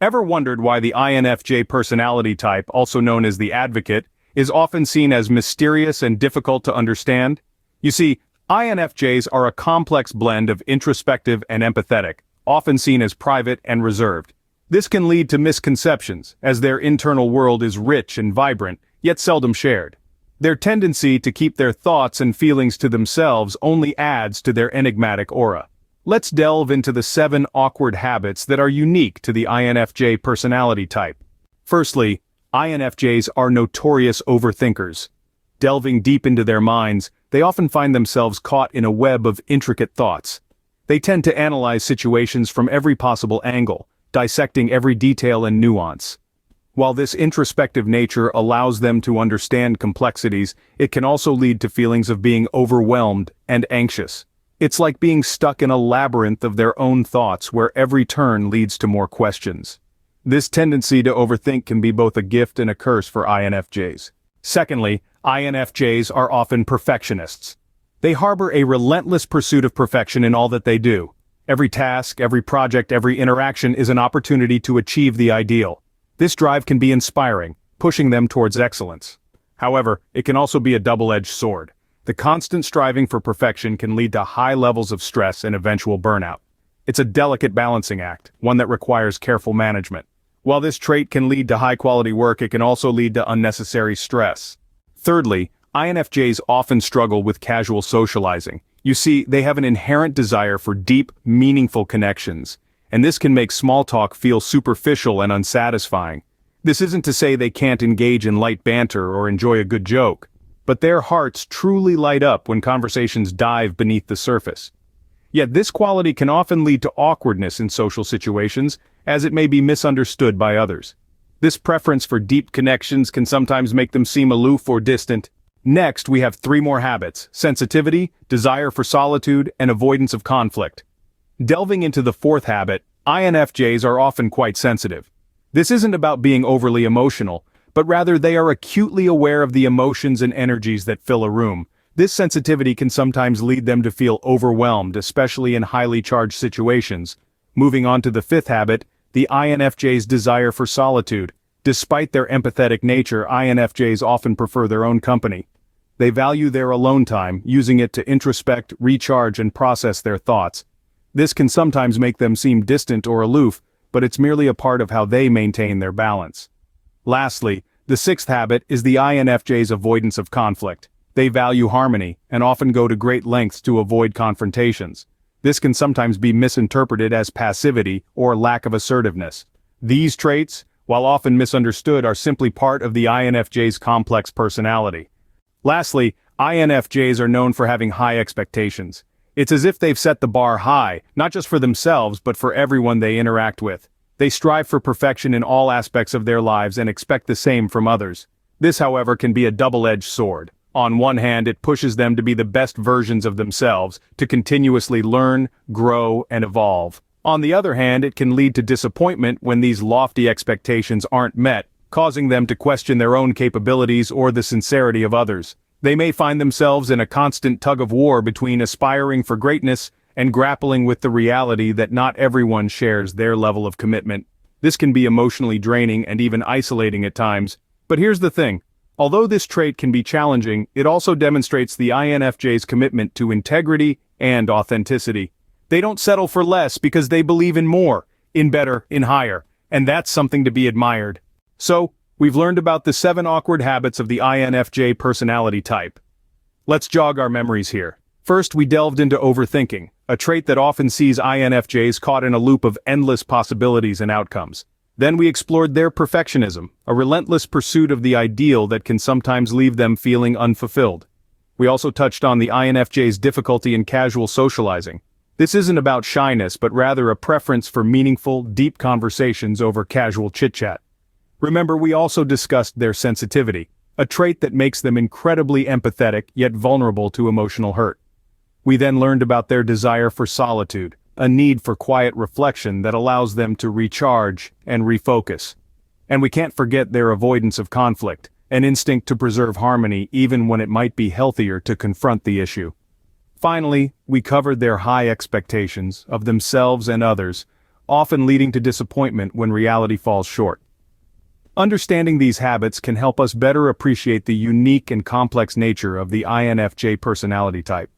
Ever wondered why the INFJ personality type, also known as the advocate, is often seen as mysterious and difficult to understand? You see, INFJs are a complex blend of introspective and empathetic, often seen as private and reserved. This can lead to misconceptions, as their internal world is rich and vibrant, yet seldom shared. Their tendency to keep their thoughts and feelings to themselves only adds to their enigmatic aura. Let's delve into the 7 awkward habits that are unique to the INFJ personality type. Firstly, INFJs are notorious overthinkers. Delving deep into their minds, they often find themselves caught in a web of intricate thoughts. They tend to analyze situations from every possible angle, dissecting every detail and nuance. While this introspective nature allows them to understand complexities, it can also lead to feelings of being overwhelmed and anxious. It's like being stuck in a labyrinth of their own thoughts where every turn leads to more questions. This tendency to overthink can be both a gift and a curse for INFJs. Secondly, INFJs are often perfectionists. They harbor a relentless pursuit of perfection in all that they do. Every task, every project, every interaction is an opportunity to achieve the ideal. This drive can be inspiring, pushing them towards excellence. However, it can also be a double-edged sword. The constant striving for perfection can lead to high levels of stress and eventual burnout. It's a delicate balancing act, one that requires careful management. While this trait can lead to high-quality work, it can also lead to unnecessary stress. Thirdly, INFJs often struggle with casual socializing. You see, they have an inherent desire for deep, meaningful connections, and this can make small talk feel superficial and unsatisfying. This isn't to say they can't engage in light banter or enjoy a good joke, but their hearts truly light up when conversations dive beneath the surface. Yet this quality can often lead to awkwardness in social situations, as it may be misunderstood by others. This preference for deep connections can sometimes make them seem aloof or distant. Next, we have 3 more habits: sensitivity, desire for solitude, and avoidance of conflict. Delving into the 4th habit, INFJs are often quite sensitive. This isn't about being overly emotional, but rather they are acutely aware of the emotions and energies that fill a room. This sensitivity can sometimes lead them to feel overwhelmed, especially in highly charged situations. Moving on to the 5th habit, the INFJ's desire for solitude. Despite their empathetic nature, INFJs often prefer their own company. They value their alone time, using it to introspect, recharge, and process their thoughts. This can sometimes make them seem distant or aloof, but it's merely a part of how they maintain their balance. Lastly, the 6th habit is the INFJ's avoidance of conflict. They value harmony, and often go to great lengths to avoid confrontations. This can sometimes be misinterpreted as passivity or lack of assertiveness. These traits, while often misunderstood, are simply part of the INFJ's complex personality. Lastly, INFJs are known for having high expectations. It's as if they've set the bar high, not just for themselves but for everyone they interact with. They strive for perfection in all aspects of their lives and expect the same from others. This, however, can be a double-edged sword. On one hand, it pushes them to be the best versions of themselves, to continuously learn, grow, and evolve. On the other hand, it can lead to disappointment when these lofty expectations aren't met, causing them to question their own capabilities or the sincerity of others. They may find themselves in a constant tug-of-war between aspiring for greatness and grappling with the reality that not everyone shares their level of commitment. This can be emotionally draining and even isolating at times. But here's the thing. Although this trait can be challenging, it also demonstrates the INFJ's commitment to integrity and authenticity. They don't settle for less because they believe in more, in better, in higher, and that's something to be admired. So, we've learned about the 7 awkward habits of the INFJ personality type. Let's jog our memories here. First, we delved into overthinking, a trait that often sees INFJs caught in a loop of endless possibilities and outcomes. Then we explored their perfectionism, a relentless pursuit of the ideal that can sometimes leave them feeling unfulfilled. We also touched on the INFJ's difficulty in casual socializing. This isn't about shyness, but rather a preference for meaningful, deep conversations over casual chit-chat. Remember, we also discussed their sensitivity, a trait that makes them incredibly empathetic yet vulnerable to emotional hurt. We then learned about their desire for solitude, a need for quiet reflection that allows them to recharge and refocus. And we can't forget their avoidance of conflict, an instinct to preserve harmony even when it might be healthier to confront the issue. Finally, we covered their high expectations of themselves and others, often leading to disappointment when reality falls short. Understanding these habits can help us better appreciate the unique and complex nature of the INFJ personality type.